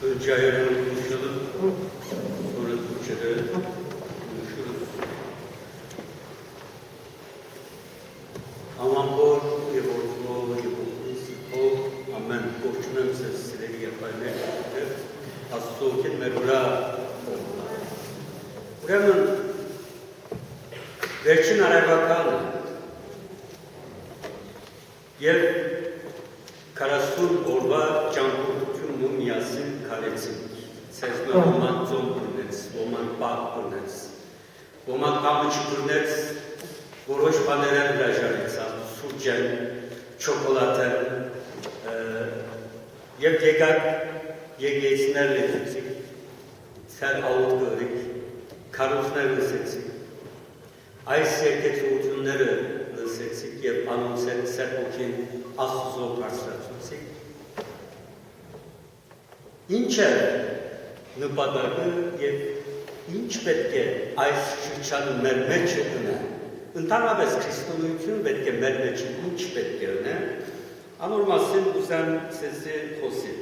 Önce ayarını konuşalım, sonra Türkçe'de konuşuruz. Aman bor, yebortlo, yebortlo, amen. Borçuna meseleleri yaparlar. Assoken merura oldular. Buranın verçin arabakalı. Yer Karasul orva cankurtun mumyasın kaletsin. Sezme oman zomburnets, oman bağpurnets. Oman kamışpurnets, Voroş paneren drajanetsa, surcen, çokolaten, yegak, yegeçnerle seksik, ser avut görik, karusnerle seksik, ay serket ucunları seksik, yev anonset serpokin, aszo parçatsik. İnçer, nıpadarı, yev inç betke, ay şırçanı mermeçe öne, Ընդհանրապես քրիստոնեություն պետք է մեր մեջ ինչ պետք է ունե, անորմասին ուզեմ սեզի խոսի։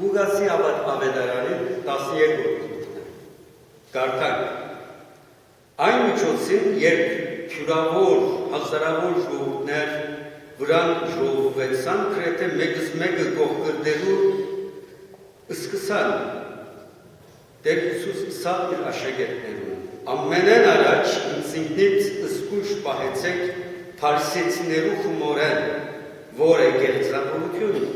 Ուգասի ավետարանի 12 գոտքն է։ Կարդանք։ Այն միջոցին, երբ քյուրավոր, հազարավոր ժողովուրդներ վրան ժողովվեցան, գրեթե մեկս մեկը կողքրդելու սկսան Տեր Հիսուս սկսավ իր աշակերտներուն Ամենեն առաջ ինձնից զգույշ պահեցեք փարիսեցիներու խմորեն, որ է գեղձավորություն,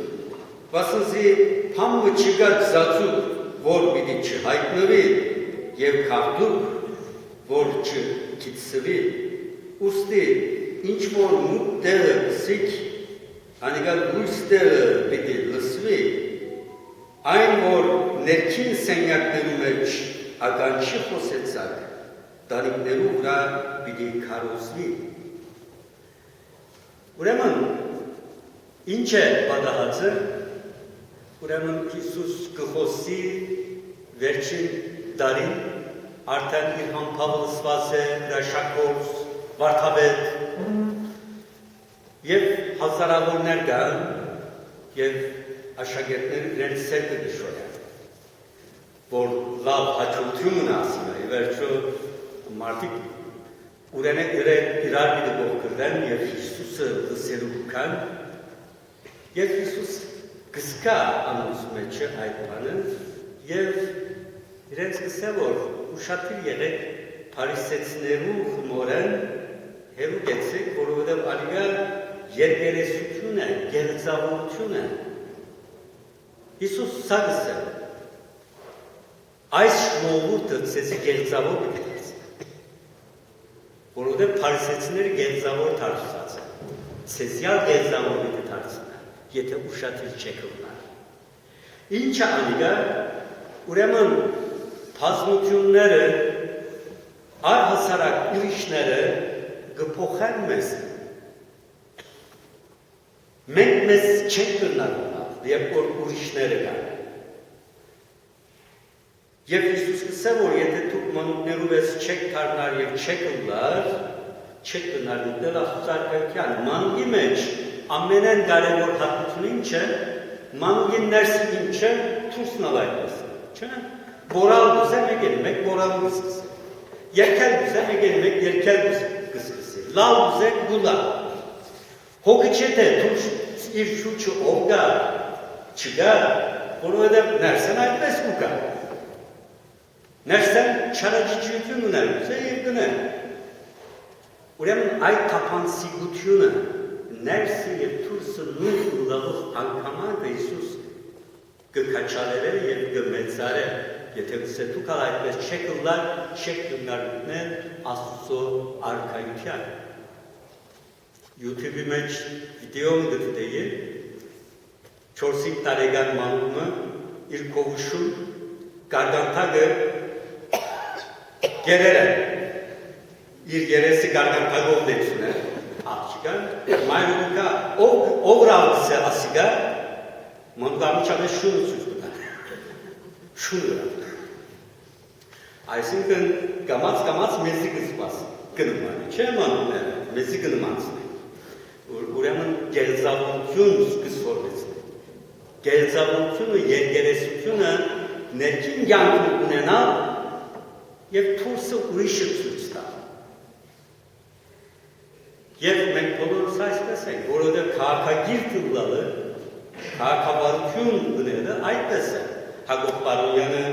վասնզի համը չգա ծածուկ, որ պիտի չհայտնվի, և քարտուկ, որ չքիծվի, ուստի ինչ որ մուտ տեղը սիք, անիկալ լույս տեղը պիտի լսվի, այն որ ներքին սենյակներու մեջ ականջի խոսեցակ, Դարիքներու վրա պիտի քարոզվի։ Ուրեմն, ինչ է պատահածը, ուրեմն Հիսուս կխոսի վերջին դարին, արդեն իր համբավը լսված է հրաշագործ, վարդապետ, և հազարավորներ կան, և աշակերտները իրենց սերտը դժվարյալ, որ լավ հաջողություն ասում է, վերջո մարդիկ ուրենե իրար պիտի կողքրդեն և Հիսուսը լսելու կան և Հիսուս կսկա անոնց մեջը այդ բանը և իրենց կսե որ ուշադիր եղեք փարիսեցիներու խմորեն հերու գեցեք որովհետև ալիգա երկերեսությունը, գեղեցավությունը Հիսուս սա գսել այս ժողովուրդը ցեզի գեղեցավոր գտեց որովհետև փարիսեցիները գեղեցավոր դարձած են ցեզյալ գեղեցավոր դարձան եթե ուշադրել չեք ունենալ ինչ անիգա ուրեմն բազմությունները առհասարակ ուրիշները գփոխեն մեզ մենք մեզ չենք կրնալու երբ որ ուրիշները կան Եվ Հիսուս կսե, որ եթե դուք մանուկներով ես չեք կարնար և չեք ուլար, չեք կնար ուտել աստուծարկայքյան, մանուկի մեջ ամենեն կարևոր հատկությունը ինչ է, մանուկի ներսի ինչ է, թուրսն ալայպես, չէ՞, բորալ գուզե մեկ բորալ գսկսի, երկել գուզե մեկ երկել գսկսի, լալ գուզե գուլա, հոգը չէ թե թուրս իր շուչը ով գա, չգա, որովհետև ներսն այդպես կուկա, Ներսեն չարաջիջություն ուներ, ուզե և գնել։ Ուրեմն այդ թափանցիկությունը, ներսը և թուրսը նույն ուլավող անգամանքը Հիսուս կկաչալեր և կմեցար է, եթե գսե դուք ալ այդպես չեք ուլար, չեք գնարուտնել Աստծո արքայության։ YouTube-ի մեջ վիդեոն գտտեի, 4 տարեկան մանումը իր կողուշում գարգանթագը Գերերը, իր երեսի գարգանթագով դեցուն է, աղջիկան, մայրուկա ով ռավս է ասիգա, մանուկամիչավես շունը ծույց կտակ, շունը ռավ։ Այսինքն կամաց մեզի կզպաս, կնմանի, չէ մանուկները, մեզի կնմանցն է, ուրեմն գերձավություն կսվորվեցն է, գերձավությունը, երգերեսությունը ներքին յանքն ունենալ և թուրսը ուրիշը ծույց տա։ Եվ մենք բոլորս այսպես ենք, որովհետև քաղաքագիրք ուլալը, քաղաքավարություն ունելը այդպես է։ Հակոբ Պարոյանը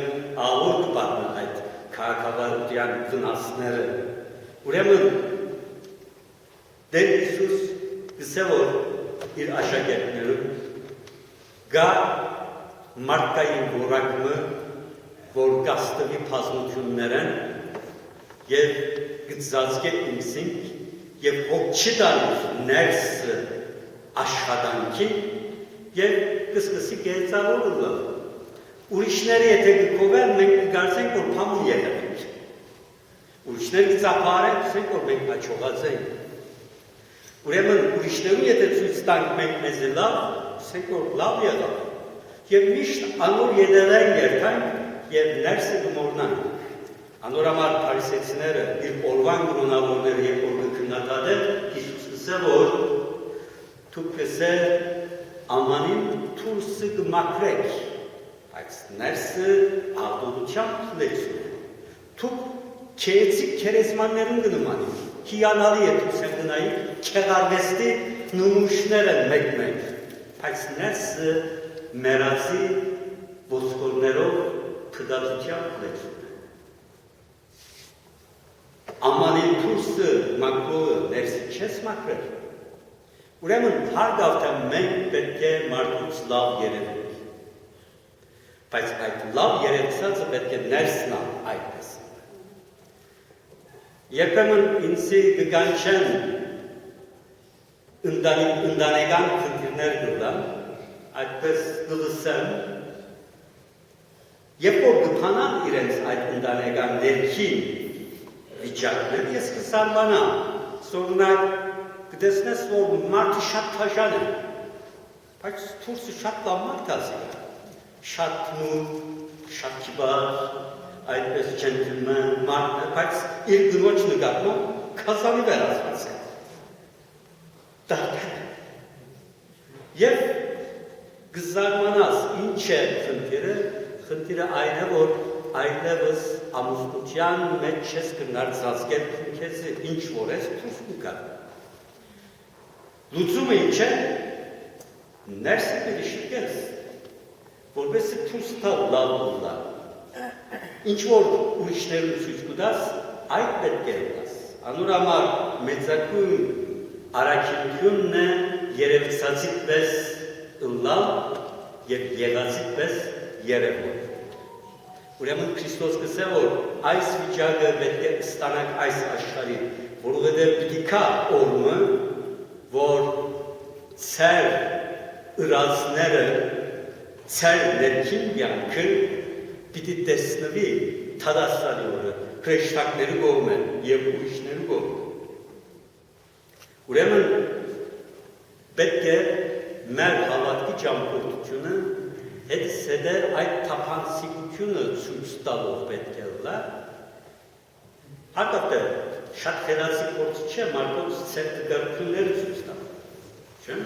աղոր կպարն այդ քաղաքավարության վնասները։ Ուրեմն Տեր Հիսուս գսե որ իր աշակերտներում գա մարդկային որակը որ գաստվի բազմություններն և գծածկե ինքսինք և հոգ չի դարուց ներսը աշխատանքի և կսկսի գերծավոր ուլավ։ Ուրիշները եթե գկովեն, մենք կգարցենք, որ պամուն եղել ենք։ Ուրիշները գծապարենք, ասենք, որ մենք աչողած ենք։ Ուրեմն ուրիշներու եթե ծույց տանք մենք մեզի լավ, ասենք, որ լավ եղավ։ Եվ միշտ անոր եդելային երթանք և ներսը գմորնանք։ Անորամար փարիսեցիները իր օրվան գրոնավորները և որ գքնատադել, Հիսուս կսե որ թուք կսե ամանին թուրսը գմակրեք, այս ներսը աղդողությամբ լեցուն է։ Թուք քեեցիկ քերեզմաններուն գնմանիք, հիանալի է թուս են գնայիք, քեղարվեստի նումուշներ են մեկ-մեկ, այս ներսը մերացի ոսկորներով թդածությամբ լեցուն է։ Ամանին թուրսը մակրովը ներսի չես մակրել։ Ուրեմն հարգավ թե մենք պետք է մարդուց լավ երևենք։ Բայց այդ լավ երևցածը պետք է ներսն այդպես։ Երբեմն ինձի գգանչեն ընդանեկան խնդիրներ գլան, այդպես գլսեմ, երբ որ գփանան իրենց այդ ընդանեկան ներքին վիճակներ, ես կսարմանամ, սորունակ կտեսնես, որ մարդը շատ թաշան է, բայց թուրսը շատ լավ մարդ ասի, շատ նուր, շատ կիբար, այդպես ջենտլմեն մարդ է, բայց իր գնոջ նկատմամբ քազանի վերածված է։ Դարդան է։ Եվ գզարմանաս ինչ է խնդիրը այն է, որ այլևս ամուսնության մեջ չես կնար ծածկել քեզի ինչ որ ես թուրս կուկա։ Լուծումը ինչ է, ներսը կրիշիկես, որպեսի թուրս տալ լավ ուլա։ Ինչ որ ուրիշներու ցույց կուտաս, այդ պետք է ուտաս։ Անոր համար մեծակույն առաքինությունն է երևցածիտ պես ըլլալ և եղածիտ պես երևոլ։ Ուրեմն Քրիստոս կսե, որ այս վիճակը պետք է ստանանք այս աշխարհին, որովհետև պիտի կա օրը, որ ծեր ըրածները, ծեր ներքին կյանքը պիտի տեսնվի թադասանի օրը, հրեշտակների կողմը և ուրիշների կողմը։ Ուրեմն պետք է մեր հավատքի ճամփորդությունը հետ սեդեր այդ թափանցիկությունը ցույց տալով պետք է լա։ Հակատը շատ խելացի գործ չէ մարդոց ծեր դգարությունները ցույց տալ։ Չէ՞։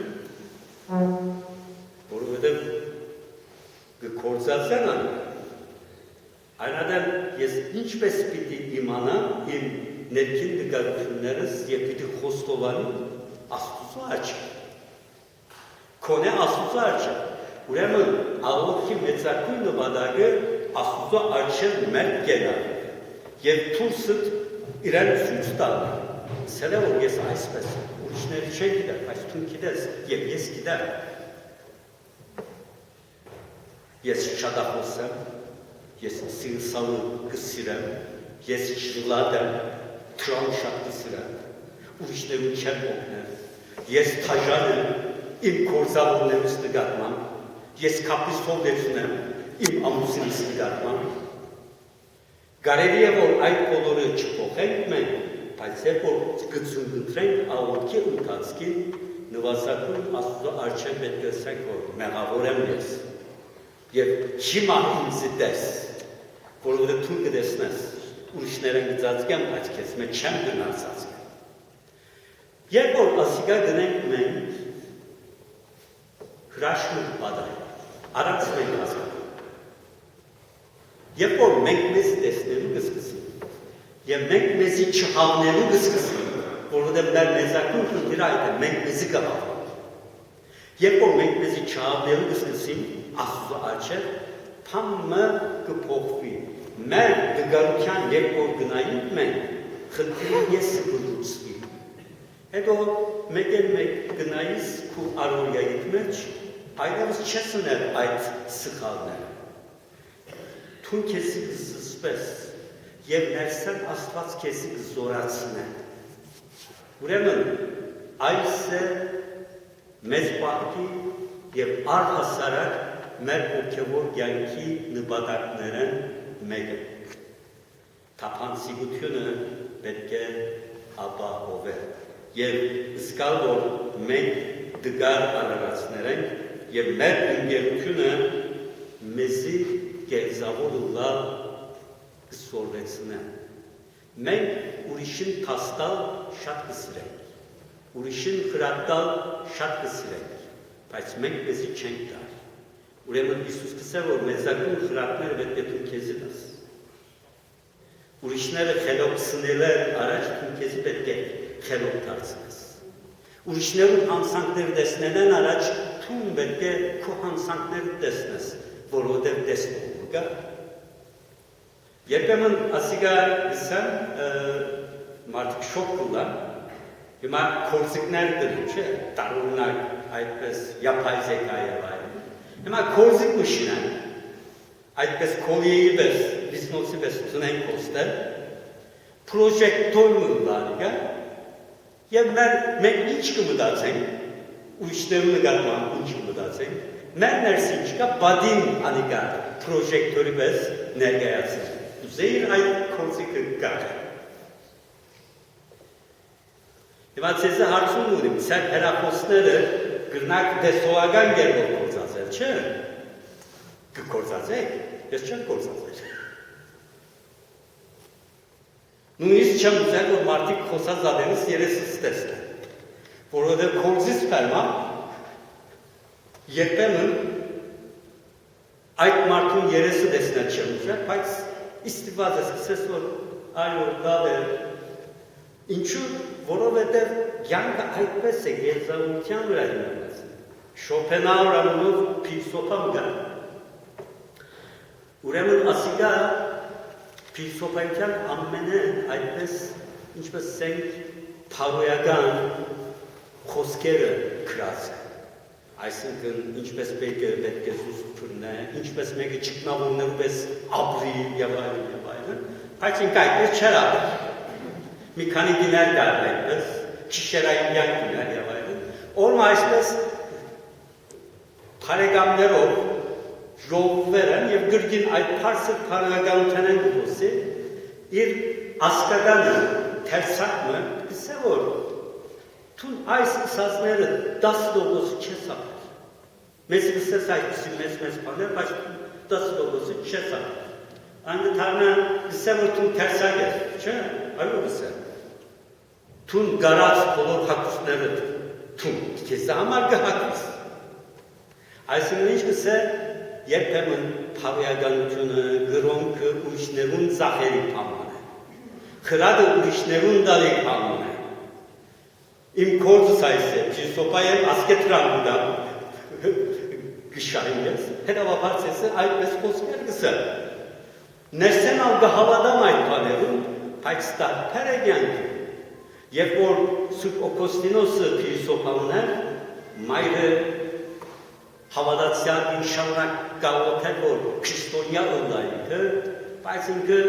Որովհետև գործածեն անում։ Այնադեմ ես ինչպես պիտի իմանամ իմ ներքին դգարություններս և պիտի խոստովանի Աստծո արջը։ Քոնե Աստծո արջը։ Ուրեմն աղոթքի մեծակույն նպատակը Աստծո արջը մեր գենալ և թուրսըտ իրեն ցույց տալը։ Սել է, որ ես այսպես ուրիշները չեն գիտեմ, բայց թուն գիտես և ես գիտեմ։ Ես շատախոս եմ, ես սիրսալը կսիրեմ, ես շլատ եմ, թրան շատ կսիրեմ, ուրիշներու չեմ օգնել, ես թաժան եմ, իմ կորզավորներուս նգատմամ, ես կապիսով լեցունեմ, իմ ամուսինիս նգատմամ։ Կարելի է, որ այդ բոլորը չփոխենք մենք, բայց է, որ գծունգընտրենք աղոթքի ընթացքին նվազագույն Աստծո առջև պետք է ասենք, որ մեղավոր եմ ես և հիմա ինձ տես, որովհետև թույլ կտեսնես, ուրիշները գծածկեմ, բայց քեզ մեջ չեմ գնալ ծածկեմ։ Երբ որ ասիկա գնենք մենք հրաշքն պատահ, առանց մենք հասկանանք։ Երբ որ մենք մեզ տեսնելու կսկսենք, և մենք մեզի չհավնելու կսկսենք, որովհետև մեր մեզակուն խնդիրը այդ է, մենք մեզի կհավնենք։ Երբ որ մենք մեզի չհավնելու կսկսենք, Աստծո առջև փամը կփոխվի։ Մեր դգարության երբ որ գնայինք մենք, խնդիրը եսը կլուծվի։ Հետո մեկ էլ մեկ գնայիս քու առօրյայիդ մեջ, այլևս չես ուներ այդ սխալները։ Թուն քեզի կզսպես և ներսեն Աստված քեզի կզորացնե։ Ուրեմն այս է մեզ պահքի և առհասարակ մեր հոգևոր կյանքի նպատակները մեկը։ Թափանցիկությունը պետք է ապահովել և զգալ, որ մենք դգար արարածներ ենք և մեր ընկերությունը մեզի կերծավոր լավ կսորվեցնեն։ Մենք ուրիշին թաստալ շատ կսրենք, ուրիշին խրատալ շատ կսրենք, բայց մենք մեզի չենք դար։ Ուրեմն Իսուս կսե, որ մեզակուն խրատները պետք է թուն քեզի դաս։ Ուրիշները խելոք սնել առաջ թուն քեզի պետք է խելոք դարձնես։ Ուրիշներու հանցանքները տեսնելեն առաջ թուն պետք է քո հանցանքները տեսնես, որովհետև տեսնող կա։ Երբեմն ասիկա գսեմ մարդիկ շոկ կլան, հիմա կորզիկներ դրում, չէ, տարօրինակ այդպես յափայզեկա և այլն։ Հիմա կորզիկ մշինան, այդպես քոլիեի պես, բիզնոսի պես տնեն կոստել, պրոժեկտոր մըլանիկա, և մենք ինչ կմտացենք, ուրիշներու նկատմամբ ինչ կմտացենք, մեր ներսին չկա բադին անիկա պրոժեկտորի պես ներկայացնենք, ուզեիր այդ կորզիկը կա։ Հիմա ցեզը հարցում ունիմ, ցեր հերախոսները գրնակ դեսողական գերվով կործածել, չէ։ Կկործածեք, ես չեմ կործածել։ Նույնիսկ չեմ ուզել, որ մարդիկ խոսած զադենս երեսս տեսնեն, որովհետև կորզից պերմա, երբեմն այդ մարդուն երեսը տեսնել չեմ ուզել, բայց իստիված ես կսես, որ այո, լավ է, ինչու, որովհետև կյանքը այդպես է գերզավորության վրա հիմնված։ Շոպենհաուեր անունով փիլիսոփան կա։ Ուրեմն ասիկա փիլիսոփայության ամենը այդպես ինչպես ասենք փարոյական խոսքերը գրած են։ Այսինքն ինչպես մեկը պետք է զուսպրնե, ինչպես մեկը ճգնավորներով պես ապրի եւ այլն, բայց ինքը այդպես չէր ապրի։ Մի քանի դիներ դառն այդպես, քիշերային դիներ եւ այլն, օրը այսպես բարեկամներով ժողովվել են եւ գրգին այդ բարձր քարոզականության են խոսի, իր ասկականը թերսակը գսե որ Tun այս սազները 10% չես ապր։ Մեզ գսես այդպիսի մեզ բաներ, բայց 10% չես ապր։ Անգը թարնան գսե որ տուն թերսակ ես, չէ, այո գսե։ Տուն գարած բոլոր հակուսները տուն, քեզ համար գհակիս։ Այսինքն ինչ գսե, երբեմն փավիականությունը, գրոնքը ուրիշներուն ծախերի պաման է։ Խրադը ուրիշներուն դալի պաման է։ Իմ կորձս այս է, Փրիստոպայել ասկետրան ուդա գշային ես, հետավապարց ես է այդպես խոսքեր գսը։ Ներսեն ալ գհավադամ այդ բաներում, բայց ստարբեր է գյանքը։ Երբ որ Սուրբ Օգոստինոսը Փրիստոպան էր, մայրը հավատացյալ ինշանակ գաղոթել, որ քրիստոնյա ուլա ինքը, բայց ինքը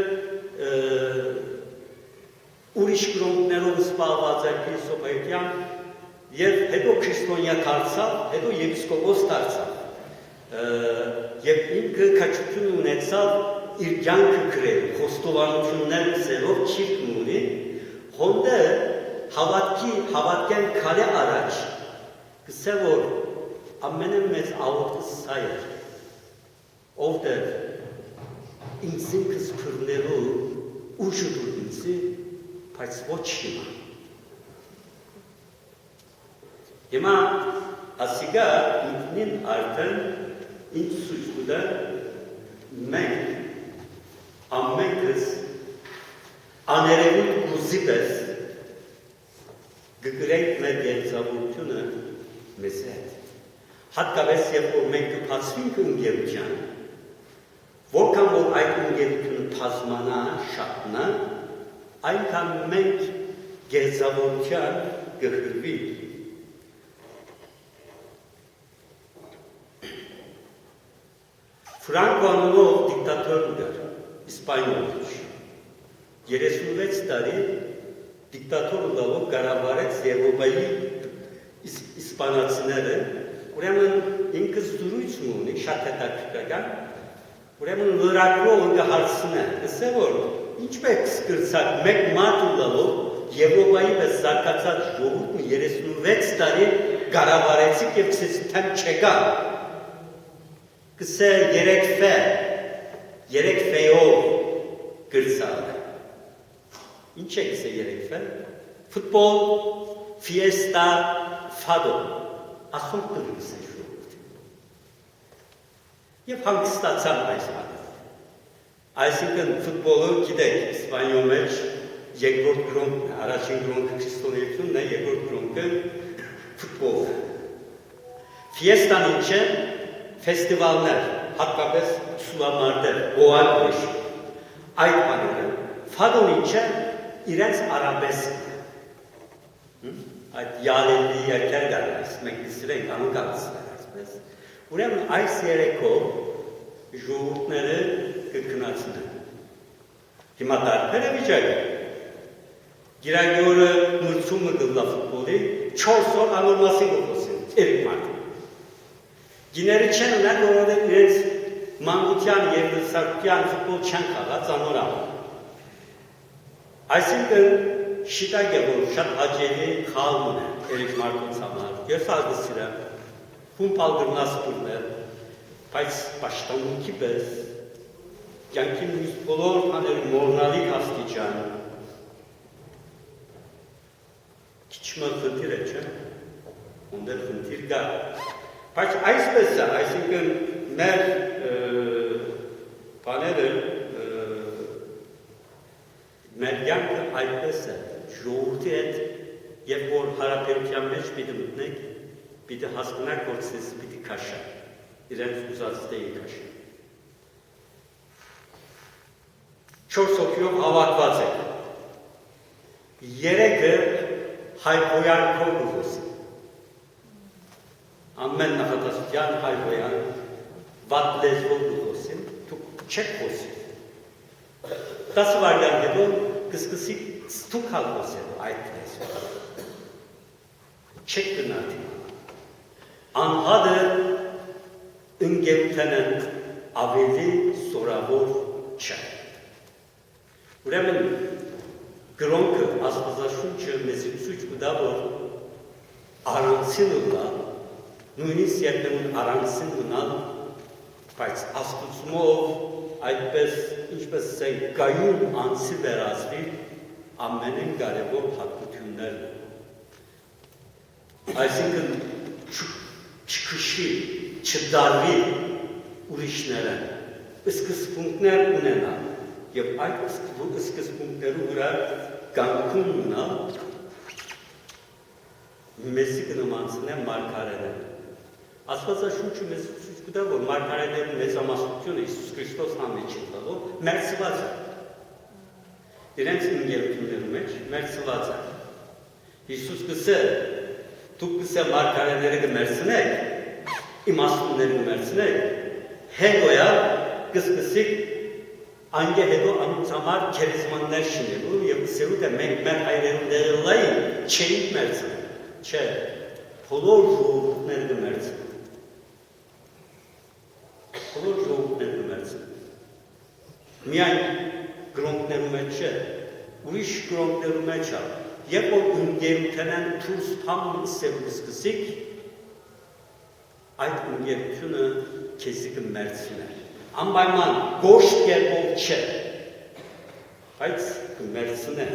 ուրիշ կրոնքներով սպահված է Փրիստոպայության եւ հետո քրիստոնյա դարձավ, հետո եպիսկոպոս դարձավ։ Եվ ինքը քաջություն ունեցավ իր կյանքը գրել, խոստովանություններ ծերով չիք ունի, հոնդը հավատքեն քալե առաջ, գսե որ ամենամեծ աղոթքը սա էր, ովտեղ ինքս փրնելու ուժը դուր ինձի, բայց ոչ հիմա։ Հիմա ասիգա ինքնին արդեն ինչ սույց կուդա մենք ամենքս աներևուտ կուզի պես գգրենք մեր գերձավորությունը մեզ հետ։ Հատկապես երբ որ մենք կփացվենք ընկերության, որքան որ այդ ընկերությունը բազմանա, շատնա, այնքան մենք գերձավորության գհրվի։ Ֆրանկո անունով դիկտատոր ուներ, իսպանիոց։ 36 տարի դիկտատոր ուլալով գարավարեց Եվրոպայի իսպանացիները, ուրեմն ինքս զրույց ունի, շատ հետաքրքրական, ուրեմն լրագրողը կհարցնե, ասե որ ինչպես կրծակ մեկ մարդ ուլալով Եվրոպայի պես զարգացած ժողովուրդը 36 տարի գարավարեցիք եւ ցեցիք չեկա։ Կսե երեք ֆեով կրծակ։ Ինչ է կսե երեք ֆե։ Ֆուտբոլ, ֆիեստա, ֆադո։ Ասում կսե ժողովուրդ։ Եվ հանգստացան այս բանը։ Այսինքն ֆուտբոլը գիտեք, Իսպանիայում մեջ երկրորդ կրոնք, առաջին կրոնքը քրիստոնեությունն է, երկրորդ կրոնքը ֆուտբոլը։ Ֆիեստան ինչ է, ֆեստիվալներ, հատկապես սուլամարտեր, գոհարներ, այդ բաները, ֆադոն ինչ է, իրենց արաբեսկ, այդ յալելի երկեր գարնես, մենք դիսրենք, անուն կացներ, այսպես, ուրեմն այս երեկով ժողովուրդները կգնացնեն։ Հիմա տարբեր է վիճակը։ Գիրակի օրը մրցումը գլա ֆուտբոլի, 4 օր անոր մասին կխոսեն, երեք մարդ։ Գիները չեն ունեն, որովհետև իրենց մանկության եւ լսարկության ֆուտբոլ չեն խաղաց անորամ։ Այսինքն շիտակ է, որ շատ հաճելի խաղում է երեք մարդոց համար, ես ագսիրը, պումպալ գրնաս պուրներ, բայց պաշտամունքի պես, կյանքի մյուս բոլոր հաներ մորնալի աստիճան, քիչմը խնդիր է, չէ, ունդեր խնդիր գա, բայց այսպես է, այսինքն մեր բաները, մեր կյանքը այդպես է, ժողովրդի հետ, երբ որ հարաբերության մեջ պիտի մտնեք, պիտի հասկանաք, որ ցես պիտի քաշա, իրենց ուզած դեի քաշա։ 4 հոգիով հավաքված եք։ 3-ը հայբոյանքով կխոսի։ ամեն նախատասության հայրոյան վատ լեզվով դու խոսին, դու չեք խոսին։ 10 վայրկյան հետո կսկսի ստուգալ խոսելու այդ լեզվով։ Չեք գնալ անհատը ընկերութենն ավելի սորավոր չէ։ Ուրեմն գրոնքը աստվածաշունչը մեզ ցույց կտա, որ առանցին ուղղա, նույնիսկ երբեմն առանցին ունալ, բայց աստծումով այդպես, ինչպես ասենք, գայուն անցի վերածվի ամենեն կարևոր հատկություններն։ Այսինքն չքշի, չդարվի ուրիշները, սկզբունքներ ունենա և այդ սկզբունքներու վրա կանգուն ունա մեզի կնմանցնե մարգարեները։ Աստվածաշունչը մեզ ցույց կտա, որ մարգարեների մեծամասնությունը Հիսուս Քրիստոս համեջի տալով մերձված է։ Իրենց ընկերությունների մեջ մերձված է։ Հիսուս կսե, դուք կսե մարգարեները կմերձնեք, իմաստունները կմերձնեք, հետոյա կսկսիկ անգե հետո անուց համար քերիզմաններ շինելու և կսելու թե մենք մեր հայրերուն դեղելայի չեինք մերձնել, չէ, բոլոր ժողովուրդները կմերձնեն։ Բոլոր ժողովուրդները կմերձնեն։ Միայն գրոնքներու մեջ չէ, ուրիշ գրոնքներու մեջ է, երբ որ ընկերութենեն դուրս համ սելու սկսիկ, այդ ընկերությունը քեզի կմերձներ։ Անպայման գոշտ կերպով չէ, բայց կմերձներ։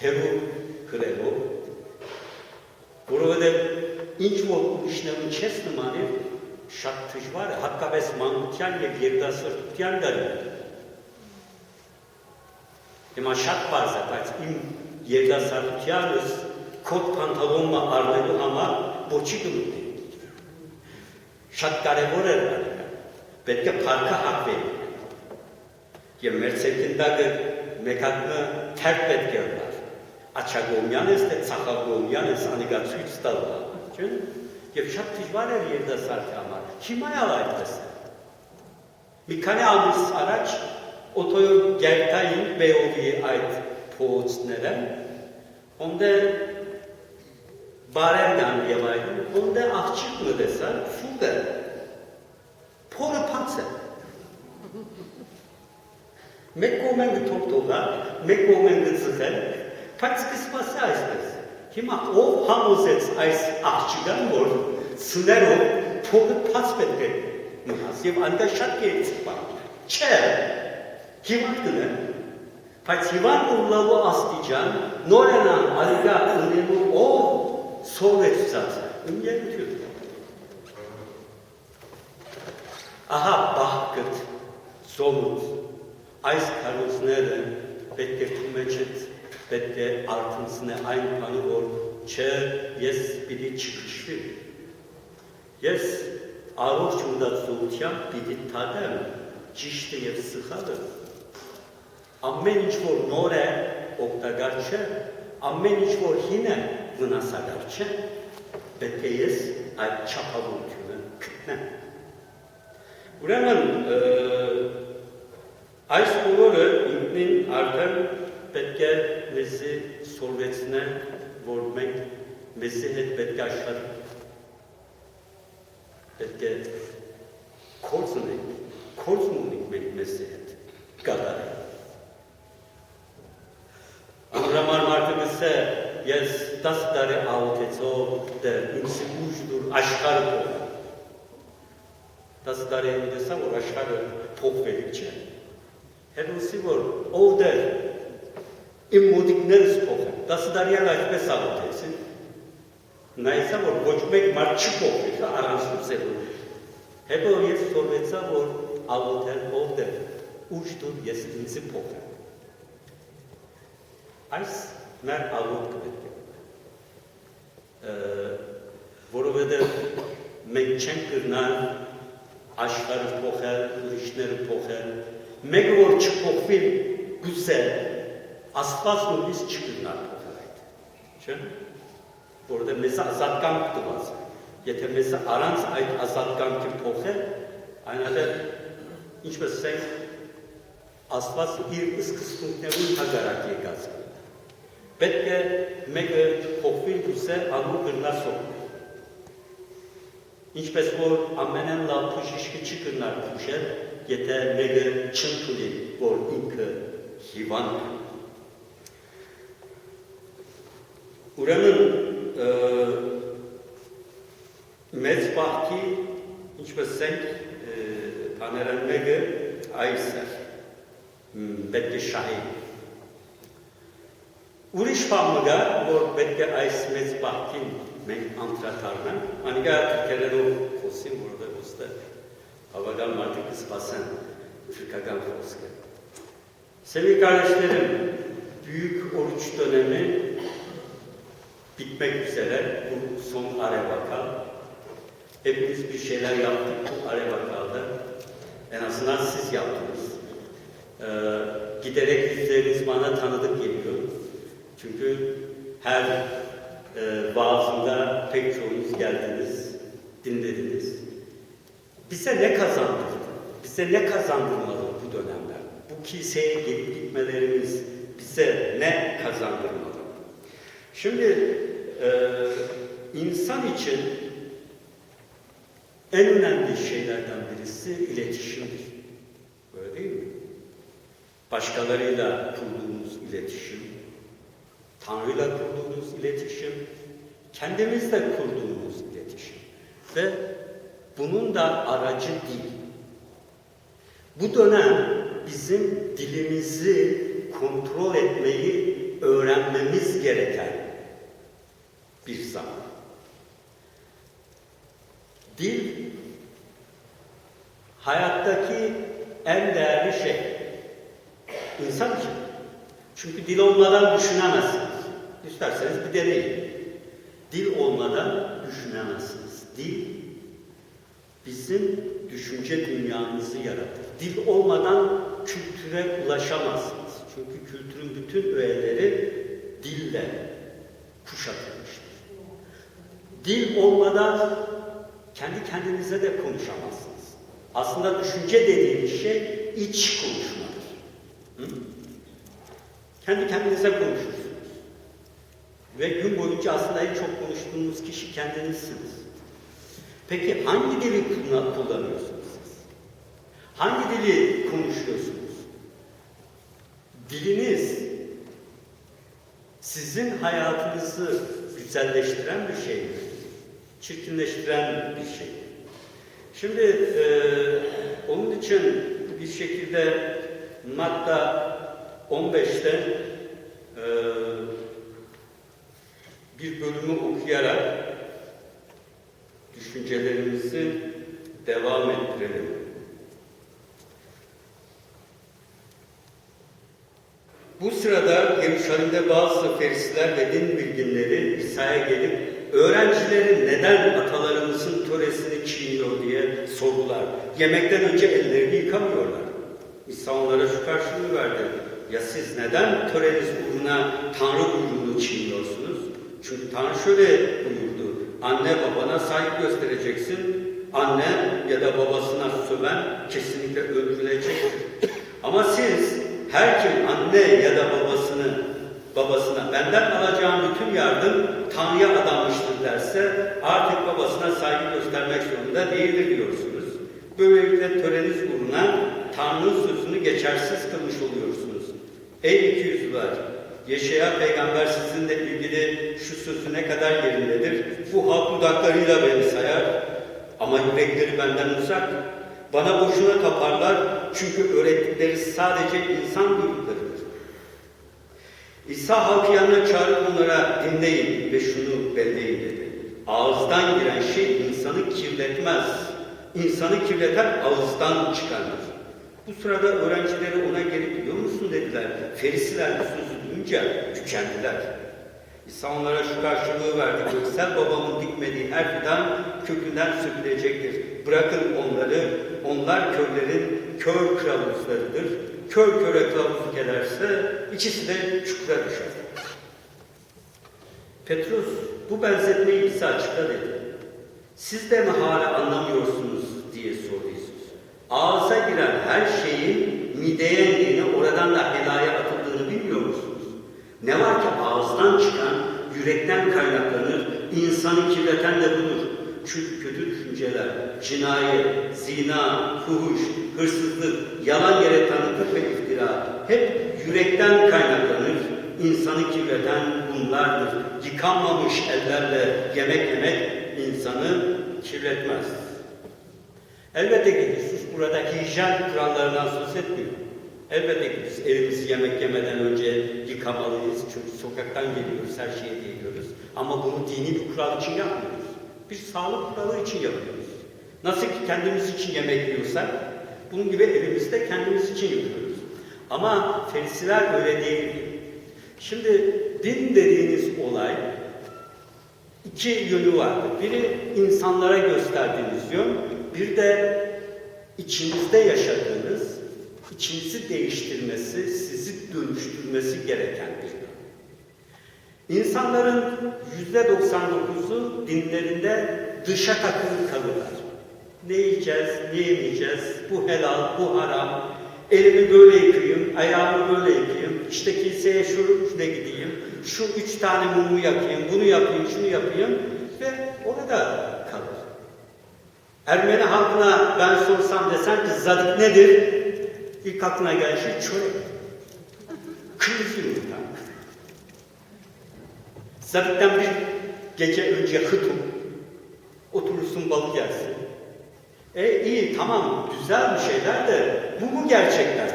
Հերու գրելով, որովհետև ինչ որ ուրիշներուն չես նմանել, շատ դժվար է, հատկապես մանության և երիտասարդության դարին։ Հիմա շատ պարզ է, բայց իմ երիտասարդությանս քոթ փանթալոնը առնելու համար ոչի կլուտի։ Շատ կարևոր է դարին, պետք է փառքը հակվեն։ Եվ մեր ցերկնդակը մեկատնը թեր պետք է ուներ։ Աչագոմյան ես, թե ծախագոմյան ես անիգա ցույց տալը, չեն։ Եվ շատ դժվար էր երիտասարդի համար, հիմա էլ այդպես է։ Մի քանի ամիս առաջ օտոյով գերտային բեովի այդ փողոցները, ոնդե բարեր կան և այդն, ոնդե աղջիկ մտեսար, ֆուղ է, փորը փանց է։ Մեկ կողմ են գթողտողալ, մեկ կողմ են գծխել, բայց կսպասի այսպես։ Հիմա ով համոզեց այս աղջիկան, որ սներով փողը փած պետք է մնաս և անգա շատ կերիցիկ բան։ Չէ, հիվանդ կնեն, բայց հիվանդ ուլալու աստիճան նորենան ալիգա ունելու ով սովեցուցած է, ընկերություն։ Ահա բահկըտ, սովուց, այս քարոզները պետք է թումեջեց, պետք է արդնցնե այն բանը, որ չէ, ես պիտի չքշվի։ Ես առողջ մտածողությամբ պիտի թադեմ ճիշտը և սխալը։ Ամեն ինչ որ նոր է, օգտակար չէ, ամեն ինչ որ հին է, վնասակար չէ, պետք է ես այդ չափավորությունը գտնեմ։ Ուրեմն այս բոլորը ինքնին արդեն պետք է մեզի սորվեցնել, որ մենք մեզի հետ պետք է աշխատենք, պետք է քորձ ունենք մենք մեզի հետ կատարենք։ Ամրամար մարդը գսե, ես 10 տարի աղոթեցով դեր ինձի ուժ դուր աշխարը փոխել։ 10 տարի եմ դեսա, որ աշխարը փոխվելիք չէ։ Հերոսի, որ ով դեր իմ մոդիկներս փոխել, 10 տարի այդպես աղոթեցին, նայեցա, որ ոչ մեկ մարդ չի փոխվել, առանց ուսելու։ Հետո ես սորվեցա, որ աղոթել ով դեր, ուժ դուր ես ինձի փոխել։ Այս մեր աղոթքը պետք է, որովհետև մենք չենք կրնալ աշխարհը փոխել, ուրիշները փոխել, մեկը որ չփոխվի գուցե Աստված նույնիսկ չկրնալ փոխել այդ, չէ՞, որովհետև մեզ ազատ կամք տված է։ yetemesi arans ait azatkan ki pohe, aynada içmezsen asfas ir ıskıskunterun hagarak yegaz. Betke mege pohvil buse amu gırna sok. İçmez vor amenen la pujişki çıkırnar puşer, yete mege çıntuli vor inkı hivan. Uranın mezbahki içmezsen paneren mege ayser. Betke şahin. Uriş pamıga vor betke ais mezbahkin men antratarna. Aniga Türkiye'de o kosim burada usta. Havagan martık kıspasen Türkagan foske. Sevgili kardeşlerim, büyük oruç dönemi bitmek üzere. Bu son Arevakal. Hepimiz bir şeyler yaptık bu Arevakal'da. En azından siz yaptınız. Giderek yüzleriniz bana tanıdık geliyor. Çünkü her vaazında pek çoğunuz geldiniz, dinlediniz. Bize ne kazandırdı? Bize ne kazandırmalı bu dönemler? Bu kiliseye gelip gitmelerimiz bize ne kazandırmalı? Şimdi insan için en önemli şeylerden birisi iletişimdir. Öyle değil mi? Başkalarıyla kurduğumuz iletişim, Tanrı'yla kurduğumuz iletişim, kendimizle kurduğumuz iletişim ve bunun da aracı dil. Bu dönem bizim dilimizi kontrol etmeyi öğrenmemiz gereken bir zaman. Dil, hayattaki en değerli şey. İnsan için. Çünkü dil olmadan düşünemezsiniz. İsterseniz bir deneyin. Dil olmadan düşünemezsiniz. Dil, bizim düşünce dünyamızı yaratır. Dil olmadan kültüre ulaşamazsınız. Çünkü kültürün bütün öğeleri dille kuşatılmıştır. Dil olmadan kendi kendinize de konuşamazsınız. Aslında düşünce dediğimiz şey iç konuşmadır. Hı? Kendi kendinize konuşursunuz. Ve gün boyunca aslında en çok konuştuğunuz kişi kendinizsiniz. Peki hangi dili kullanıyorsunuz siz? Hangi dili konuşuyorsunuz? Diliniz sizin hayatınızı güzelleştiren bir şey mi? Çirkinleştiren bir şey mi? Şimdi onun için bir şekilde Matta 15'te bir bölümü okuyarak düşüncelerimizi devam ettirelim. Bu sırada Yeruşalim'de bazı ferisiler ve din bilginleri İsa'ya gelip öğrencilerin neden atalarımızın töresini çiğniyor diye sordular. Yemekten önce ellerini yıkamıyorlar. İsa onlara şu karşılığı verdi. Ya siz neden töreniz uğruna Tanrı buyruğunu çiğniyorsunuz? Çünkü Tanrı şöyle buyurdu. Anne babana saygı göstereceksin. Anne ya da babasına söven kesinlikle öldürülecektir. Ama siz her kim anne ya da babasına benden alacağım bütün yardım Tanrı'ya adanmıştır derse artık babasına saygı göstermek zorunda değildir diyorsunuz. Böylelikle töreniz uğruna Tanrı'nın sözünü geçersiz kılmış oluyorsunuz. Ey ikiyüzlüler! Yeşaya peygamber sizinle ilgili şu sözü ne kadar yerindedir. Bu halk dudaklarıyla beni sayar ama yürekleri benden uzak. Bana boşuna taparlar çünkü öğrettikleri sadece insan duyduklarıdır. İsa halkı yanına çağırıp onlara dinleyin ve şunu belleyin dedi. Ağızdan giren şey insanı kirletmez. İnsanı kirleten ağızdan çıkarır. Bu sırada öğrencileri ona gelip biliyor musun dediler. Ferisiler bu sözü duyunca tükendiler. İsa onlara şu karşılığı verdi. Göksel babamın dikmediği her fidan kökünden sökülecektir. Bırakın onları, onlar körlerin kör kılavuzlarıdır. Kör köre kılavuzluk ederse ikisi de çukura düşer. Petrus bu benzetmeyi bize açıkla dedi. Siz de mi hala anlamıyorsunuz diye sordu Yesus. Ağza giren her şeyin mideye indiğini, oradan da helaya atıldığını bilmiyor musunuz? Ne var ki ağızdan çıkan yürekten kaynaklanır, insanı kirleten de budur. Çünkü kötü düşünceler, cinayet, zina, fuhuş, hırsızlık, yalan yere tanıklık ve iftira hep yürekten kaynaklanır. İnsanı kirleten bunlardır. Yıkanmamış ellerle yemek yemek insanı kirletmez. Elbette ki Yesus burada hijyen kurallarından söz etmiyor. Elbette ki biz elimizi yemek yemeden önce yıkamalıyız. Çünkü sokaktan geliyoruz, her şeye geliyoruz. Ama bunu dini bir kural için yapmıyoruz. Bir sağlık kuralı için yapıyoruz. Nasıl ki kendimiz için yemek yiyorsak, bunun gibi elimizde kendimiz için yapıyoruz. Ama Ferisiler öyle değil. Şimdi din dediğiniz olay iki yönü vardır. Biri insanlara gösterdiğiniz yön, bir de içinizde yaşadığınız, içinizi değiştirmesi, sizi dönüştürmesi gereken bir yön. İnsanların %99'u dinlerinde dışa takılı kalırlar. Ne yiyeceğiz, ne yemeyeceğiz, bu helal, bu haram, elimi böyle yıkayayım, ayağımı böyle yıkayayım, işte kiliseye şurada gideyim, şu 3 tane mumu yakayım, bunu yapayım, şunu yapayım ve orada kalır. Ermeni halkına ben sorsam desem ki zadik nedir? İlk aklına gelen şey çörek. Kırmızı yumurta. Zadikten bir gece önce hıtum, oturursun balı gelsin. İyi, tamam, güzel bir şeyler de bu mu gerçekten?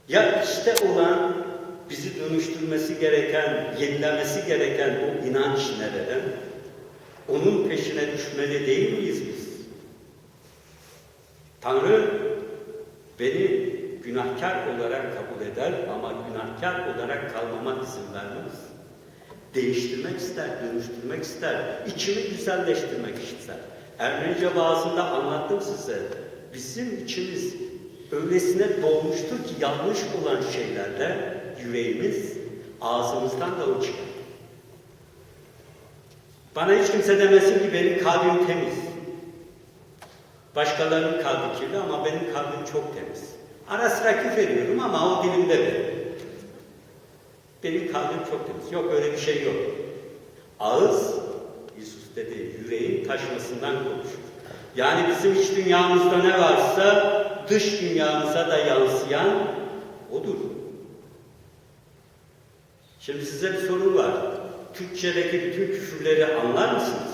Ya işte olan, bizi dönüştürmesi gereken, yenilemesi gereken o inanç nerede? Onun peşine düşmeli değil miyiz biz? Tanrı beni günahkar olarak kabul eder ama günahkar olarak kalmama izin vermez. Değiştirmek ister, dönüştürmek ister, içimi güzelleştirmek ister. Ermenice vaazında anlattım size. Bizim içimiz öylesine dolmuştur ki yanlış olan şeylerle yüreğimiz ağzımızdan da o çıkar. Bana hiç kimse demesin ki benim kalbim temiz. Başkalarının kalbi kirli ama benim kalbim çok temiz. Ara sıra küfrediyorum ama o dilimde benim. Benim kalbim çok temiz. Yok, öyle bir şey yok. Ağız, Yesus dedi, yüreğin taşmasından konuşur. Yani bizim iç dünyamızda ne varsa dış dünyamıza da yansıyan odur. Şimdi size bir soru var. Türkçedeki bütün küfürleri anlar mısınız?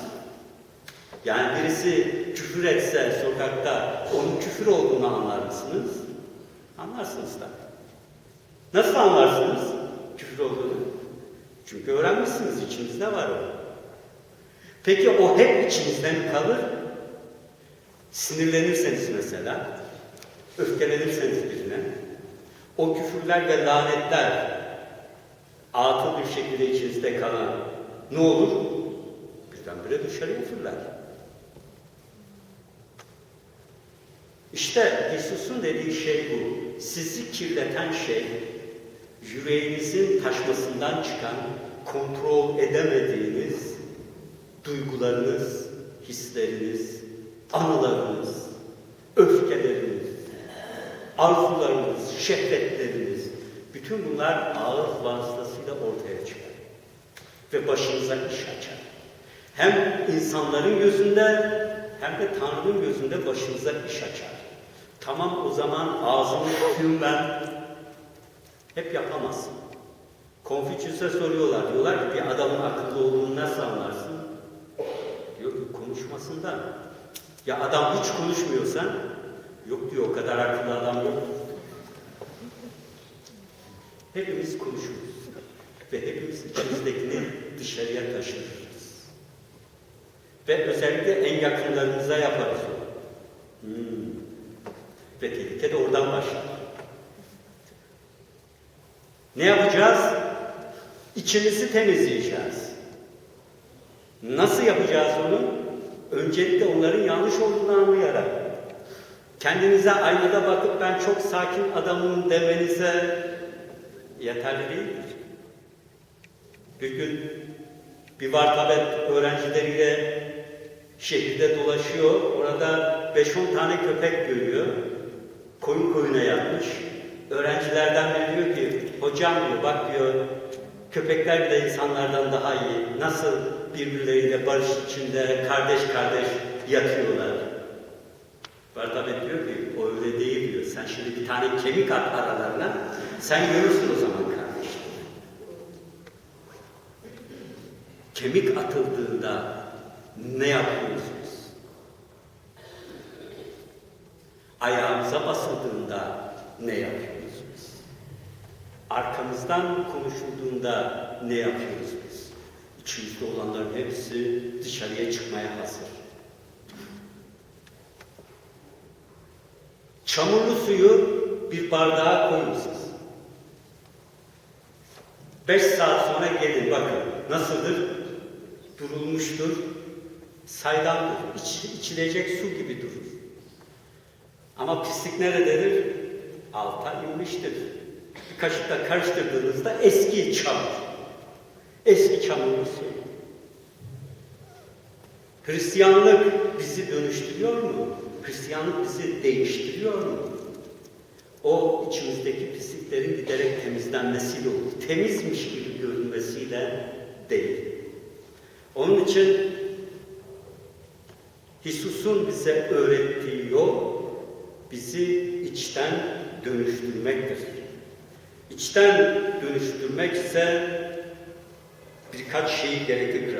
Yani birisi küfür etse sokakta onun küfür olduğunu anlar mısınız? Anlarsınız da. Nasıl anlarsınız küfür olduğunu? Çünkü öğrenmişsiniz, içinizde var o. Peki o hep içinizde mi kalır? Sinirlenirseniz mesela, öfkelenirseniz birine, o küfürler ve lanetler atıl bir şekilde içinizde kalan ne olur? Birdenbire dışarıya fırlar. İşte Yesus'un dediği şey bu. Sizi kirleten şey, yüreğinizin taşmasından çıkan, kontrol edemediğiniz duygularınız, hisleriniz, anılarınız, öfkeleriniz, arzularınız, şehvetleriniz, bütün bunlar ağız vasıtasıyla ortaya çıkar. Ve başınıza iş açar. Hem insanların gözünde hem de Tanrı'nın gözünde başınıza iş açar. Tamam, o zaman ağzımı tutayım ben. Hep yapamazsın. Konfüçyüs'e soruyorlar. Diyorlar ki bir adamın akıllı olduğunu nasıl anlarsın? Diyor ki konuşmasından. Ya adam hiç konuşmuyorsan, yok diyor, o kadar akıllı adam yok. Hepimiz konuşuruz. Ve hepimiz içimizdekini dışarıya taşırız. Ve özellikle en yakınlarımıza yaparız o. Ve tehlike de oradan başlar. Ne yapacağız? İçimizi temizleyeceğiz. Nasıl yapacağız onu? Öncelikle onların yanlış olduğunu anlayarak. Kendinize aynada bakıp ben çok sakin adamım demenize yeterli değildir. Bir gün Bir Vartabet öğrencileriyle şehirde dolaşıyor. Orada 5-10 tane köpek görüyor. Koyun koyuna yatmış. Öğrencilerden biri diyor ki, hocam diyor, bak diyor, köpekler bile insanlardan daha iyi. Nasıl birbirleriyle barış içinde kardeş kardeş yatıyorlar. Vartabet diyor ki, o öyle değil diyor. Sen şimdi bir tane kemik at aralarına, sen görürsün o zaman kardeş. Kemik atıldığında ne yapıyorsunuz? Ayağımıza basıldığında ne yapıyorsunuz? Arkamızdan konuşulduğunda ne yapıyoruz biz? İçimizde olanların hepsi dışarıya çıkmaya hazır. Çamurlu suyu bir bardağa koyun siz. 5 saat sonra gelin bakın. Nasıldır? Durulmuştur. Saydamdır. İçilecek su gibi durur. Ama pislik nerededir? Alta inmiştir. Bir kaşıkla karıştırdığınızda eski çamur. Eski çamurlu su. Hristiyanlık bizi dönüştürüyor mu? Hristiyanlık bizi değiştiriyor mu? O içimizdeki pisliklerin giderek temizlenmesiyle olur. Temizmiş gibi görünmesiyle değil. Onun için Hisus'un bize öğrettiği yol bizi içten dönüştürmektir. İçten dönüştürmek ise birkaç şey gerekir.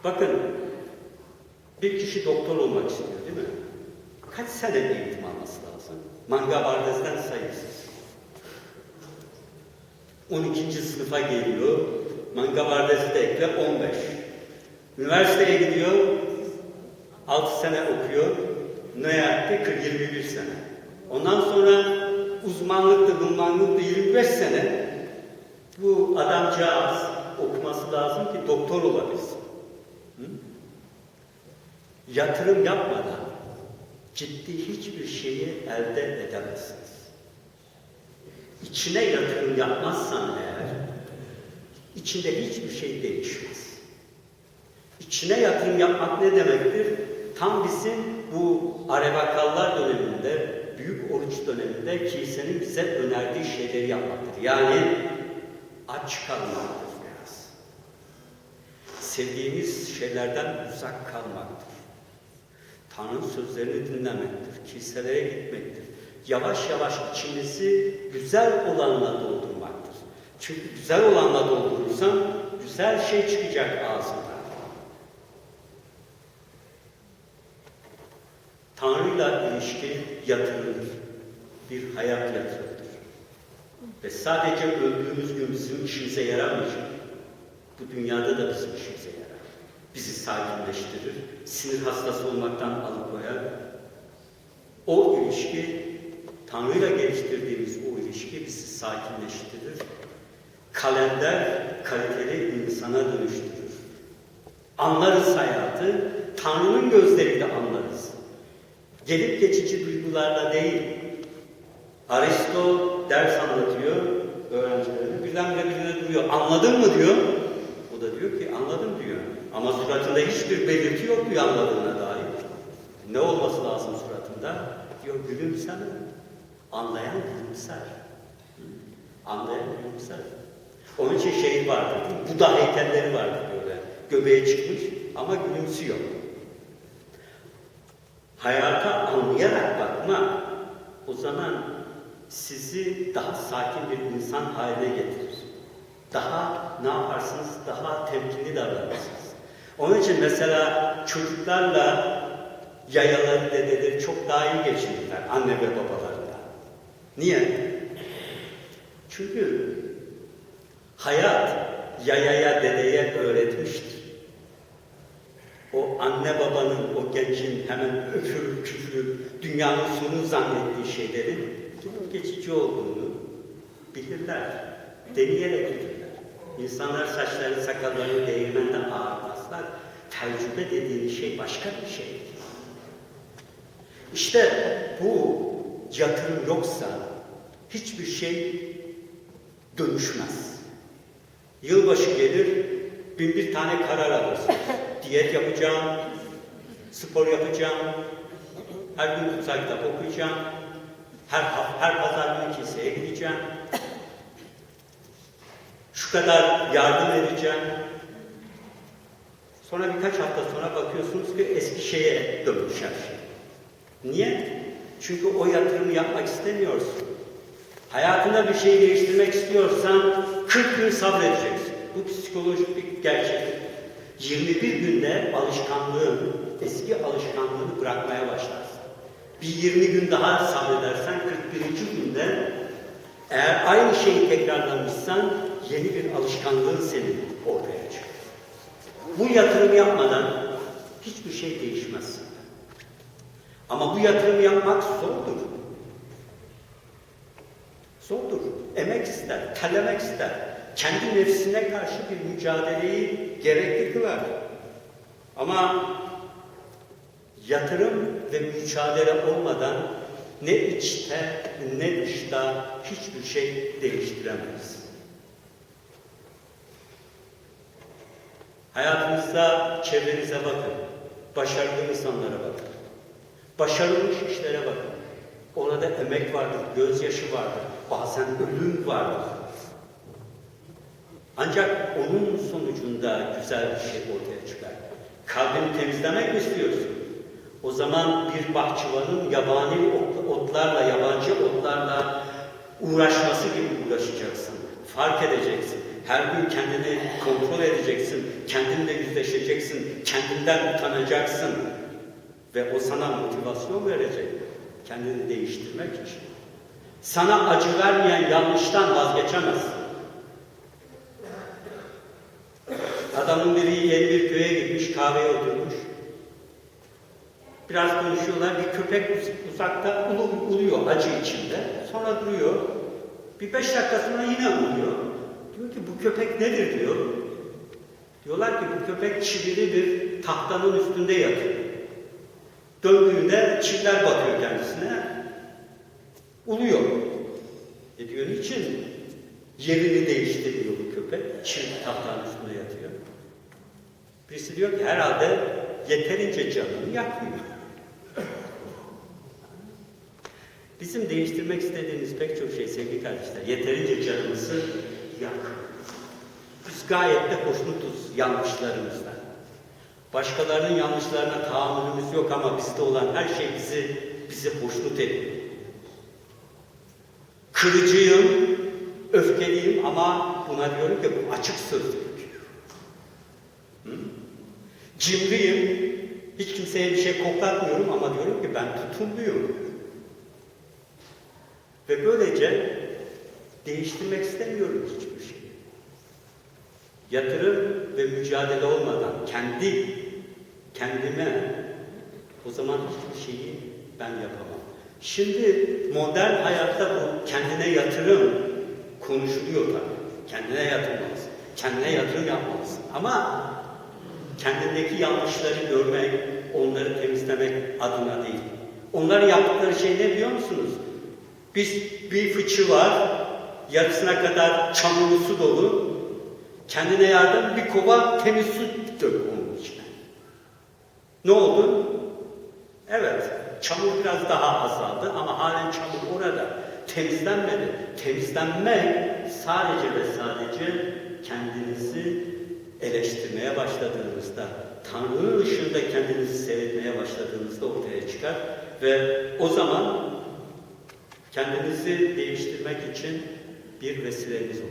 Bakın, bir kişi doktor olmak istiyor değil mi? Kaç sene eğitim alması lazım? Manga Bardez'den sayısız. 12. sınıfa geliyor, Manga Bardez'i de ekle 15. Üniversiteye gidiyor, 6 sene okuyor, ne yaptı? 21 sene. Ondan sonra uzmanlıkta 25 sene bu adamcağız okuması lazım ki doktor olabilsin. Hı? Yatırım yapmadan ciddi hiçbir şeyi elde edemezsiniz. İçine yatırım yapmazsan eğer, içinde hiçbir şey değişmez. İçine yatırım yapmak ne demektir? Tam bizim bu Arevakallar döneminde, büyük oruç döneminde kilisenin bize önerdiği şeyleri yapmaktır. Yani aç kalmaktır biraz. Sevdiğimiz şeylerden uzak kalmaktır. Tanrı'nın sözlerini dinlemektir. Kiliselere gitmektir. Yavaş yavaş içimizi güzel olanla doldurmaktır. Çünkü güzel olanla doldurursan güzel şey çıkacak ağzından. Tanrı'yla ilişki yatırımdır. Bir hayat yatırımdır. Ve sadece öldüğümüz gün bizim işimize yaramayacak. Bu dünyada da bizim işimize yarar. Bizi sakinleştirir, sinir hastası olmaktan alıkoyar. O ilişki, Tanrı'yla geliştirdiğimiz o ilişki bizi sakinleştirir. Kalender, kaliteli insana dönüştürür. Anlarız hayatı, Tanrı'nın gözleriyle anlarız. Gelip geçici duygularla değil. Aristo ders anlatıyor öğrencilerine. Birdenbire birine duruyor. Anladın mı diyor. O da diyor ki anladım diyor. Ama suratında hiçbir belirti yok diyor anladığına dair. Ne olması lazım suratında? Diyor gülümseme. Anlayan gülümser. Anlayan gülümser. Onun için şey vardır değil mi? Buda heykelleri vardır böyle. Göbeğe çıkmış ama gülümsüyor. Hayata anlayarak bakmak o zaman sizi daha sakin bir insan haline getirir. Daha ne yaparsınız? Daha temkinli davranırsınız. Onun için mesela çocuklarla yayaları, dedeleri çok daha iyi geçinirler anne ve babalarından. Niye? Çünkü hayat yayaya, dedeye öğretmiştir. O anne babanın, o gencin hemen öfürüp küfürüp dünyanın sonu zannettiği şeylerin geçici olduğunu bilirler. Deneyerek bilirler. İnsanlar saçlarını, sakallarını değirmenden ağırtmazlar. Tecrübe dediğin şey başka bir şeydir. İşte bu yatırım yoksa hiçbir şey dönüşmez. Yılbaşı gelir, bin bir tane karar alırsınız. Diyet yapacağım, spor yapacağım, her gün kutsal kitap okuyacağım, her pazar günü kiliseye gideceğim, şu kadar yardım edeceğim. Sonra birkaç hafta sonra bakıyorsunuz ki eski şeye dönmüş her şey. Niye? Çünkü o yatırımı yapmak istemiyorsun. Hayatında bir şey değiştirmek istiyorsan 40 gün sabredeceksin. Bu psikolojik bir gerçek. 21 günde alışkanlığın, eski alışkanlığını bırakmaya başlarsın. Bir 20 gün daha sabredersen 41. günde eğer aynı şeyi tekrarlamışsan yeni bir alışkanlığın senin ortaya çıkıyor. Bu yatırım yapmadan hiçbir şey değişmez. Ama bu yatırım yapmak zordur. Zordur. Emek ister, terlemek ister. Kendi nefsine karşı bir mücadeleyi gerekli kılar. Ama yatırım ve mücadele olmadan ne içte ne dışta hiçbir şey değiştiremeyiz. Hayatınızda çevrenize bakın. Başarılı insanlara bakın. Başarılmış işlere bakın. Orada emek vardır, gözyaşı vardır, bazen ölüm vardır. Ancak onun sonucunda güzel bir şey ortaya çıkar. Kalbini temizlemek mi istiyorsun? O zaman bir bahçıvanın yabani otlarla, yabancı otlarla uğraşması gibi uğraşacaksın. Fark edeceksin. Her gün kendini kontrol edeceksin. Kendinle yüzleşeceksin. Kendinden utanacaksın. Ve o sana motivasyon verecek. Kendini değiştirmek için. Sana acı vermeyen yanlıştan vazgeçemezsin. Adamın biri yeni bir köye gitmiş, kahveye oturmuş. Biraz konuşuyorlar, bir köpek uzakta uluyor acı içinde. Sonra duruyor. Bir 5 dakika sonra yine uluyor. Diyor ki bu köpek nedir diyor. Diyorlar ki bu köpek çivili bir tahtanın üstünde yatıyor. Döndüğünde çiviler batıyor kendisine. Uluyor. Diyor niçin yerini değiştiriyor bu köpek? Çivili tahtanın üstünde yatıyor. Birisi diyor ki herhalde yeterince canını yakmıyor. Bizim değiştirmek istediğimiz pek çok şey sevgili kardeşler, yeterince canımızı yakmıyor. Biz gayet de hoşnutuz yanlışlarımızdan. Başkalarının yanlışlarına tahammülümüz yok ama bizde olan her şey bizi hoşnut ediyor. Kırıcıyım, öfkeliyim ama buna diyorum ki bu açık sözlülük. Cimriyim, hiç kimseye bir şey koklatmıyorum ama diyorum ki ben tutumluyum. Ve böylece değiştirmek istemiyorum hiçbir şeyi. Yatırım ve mücadele olmadan kendime o zaman hiçbir şeyi ben yapamam. Şimdi modern hayatta bu kendine yatırım konuşuluyor tabii. Kendine yatırmalısın. Kendine yatırım yapmalısın. Ama kendindeki yanlışları görmek, onları temizlemek adına değil. Onların yaptıkları şey ne biliyor musunuz? Bir fıçı var, yarısına kadar çamurlu su dolu. Kendine yardım bir kova temiz su dök onun içine. Ne oldu? Evet, çamur biraz daha azaldı ama halen çamur orada. Temizlenmedi. Temizlenmek sadece ve sadece kendinizi eleştirmeye başladığınızda, Tanrı'nın ışığında kendinizi seyretmeye başladığınızda ortaya çıkar ve o zaman kendinizi değiştirmek için bir vesileniz olur.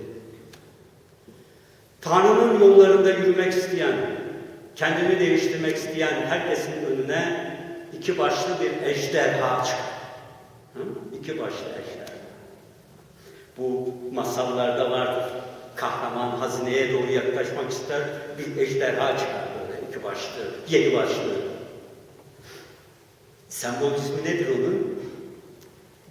Tanrı'nın yollarında yürümek isteyen, kendini değiştirmek isteyen herkesin önüne iki başlı bir ejderha çıkar. İki başlı ejderha. Bu masallarda vardır. Kahraman hazineye doğru yaklaşmak ister, bir ejderha çıkar böyle iki başlı, 7 başlı. Sembolizmi nedir onun?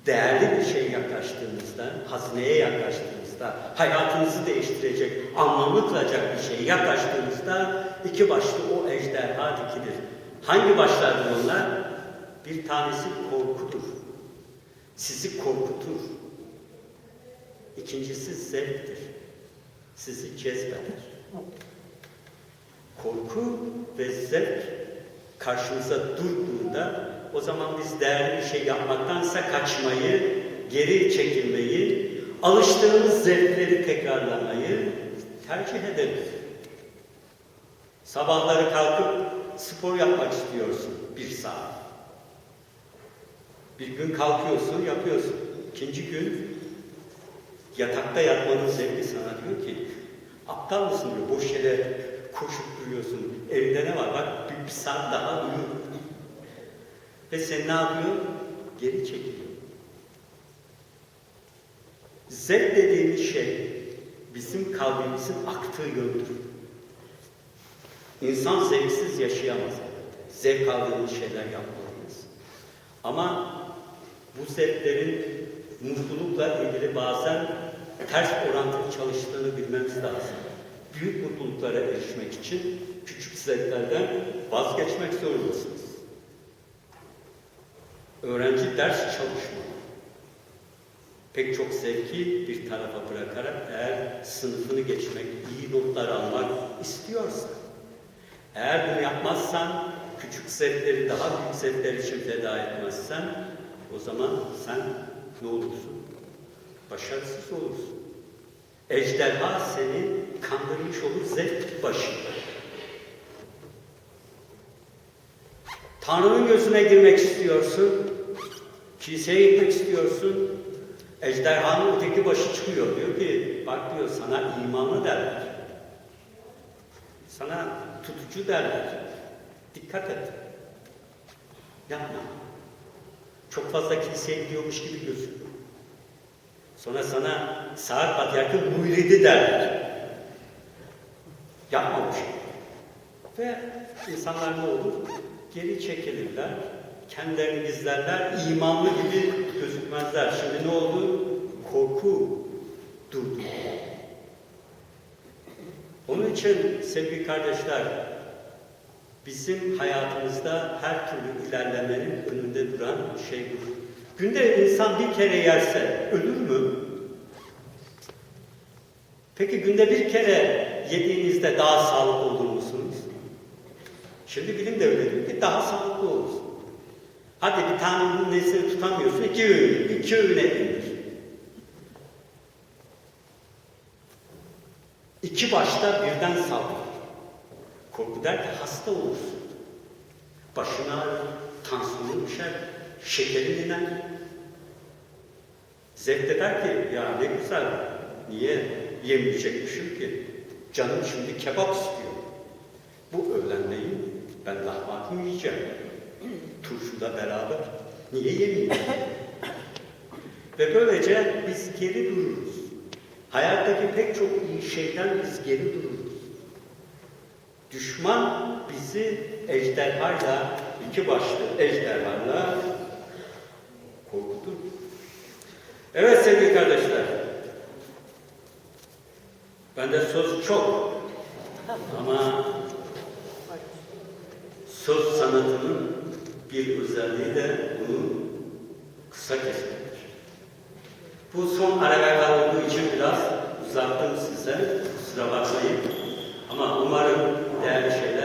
Değerli bir şey yaklaştığınızda, hazineye yaklaştığınızda, hayatınızı değiştirecek, anlamlı kılacak bir şeye yaklaştığınızda iki başlı o ejderha dikilir. Hangi başlardır onlar? Bir tanesi korkudur. Sizi korkutur. İkincisi zevktir. sizi cezbeder. Korku ve zevk karşımıza durduğunda o zaman biz değerli bir şey yapmaktansa kaçmayı, geri çekilmeyi, alıştığımız zevkleri tekrarlamayı tercih ederiz. Sabahları kalkıp spor yapmak istiyorsun 1 saat. Bir gün kalkıyorsun, yapıyorsun. İkinci gün yatakta yatmanın zevki sana diyor ki aptal mısın diyor, boş yere koşup duruyorsun. Evinde ne var? Bak bir saat daha uyu. Ve sen ne yapıyor? Geri çekiliyor. Zevk dediğimiz şey bizim kalbimizin aktığı yöndür. İnsan zevksiz yaşayamaz. Zevk aldığımız şeyler yapmalıyız. Ama bu zevklerin mutlulukla ilgili bazen ters orantılı çalıştığını bilmemiz lazım. Büyük mutluluklara erişmek için küçük zevklerden vazgeçmek zorundasınız. Öğrenci ders çalışmalı. Pek çok zevki bir tarafa bırakarak eğer sınıfını geçmek, iyi notlar almak istiyorsa, eğer bunu yapmazsan, küçük zevkleri daha büyük zevkler için feda etmezsen, o zaman sen ne olursun? Başarısız olursun. Ejderha seni kandırmış olur zevk başında. Tanrı'nın gözüne girmek istiyorsun, kiliseye gitmek istiyorsun, ejderhanın öteki başı çıkıyor. Diyor ki, bak diyor sana imanlı derler. Sana tutucu derler. Dikkat et. Yapma. Çok fazla kiliseye gidiyormuş gibi gözüküyor. Sonra sana Saat Patriark'ın müridi derler. Yapma bu şey. Ve insanlar ne olur? Geri çekilirler, kendilerini gizlerler, imanlı gibi gözükmezler. Şimdi ne oldu? Korku durdu. Onun için sevgili kardeşler, bizim hayatımızda her türlü ilerlemenin önünde duran şey bu. Günde insan bir kere yerse ölür mü? Peki günde bir kere yediğinizde daha sağlıklı olur musunuz? Şimdi bilim de öyle diyor ki daha sağlıklı olursun. Hadi bir tane nesini tutamıyorsun, iki öğüne indir. 2 başta birden saldırır. Korku der ki hasta olursun. Başın ağrır, tansiyonun düşer, şekerin iner. Zevk de der ki ya ne güzel, niye yemeyecekmişim ki? Canım şimdi kebap istiyor. Bu öğlenleyin ben lahmacun yiyeceğim. Turşuda beraber. Niye yemeyeyim? Ve böylece biz geri dururuz. Hayattaki pek çok iyi şeyden biz geri dururuz. Düşman bizi ejderhayla, 2 başlı ejderhayla korkutur. Evet sevgili kardeşler, bende söz çok ama söz sanatının bir özelliği de bunu kısa kesmektir. Bu son arabesk olduğu için biraz uzattım size, kusura bakmayın. Ama umarım değerli şeyler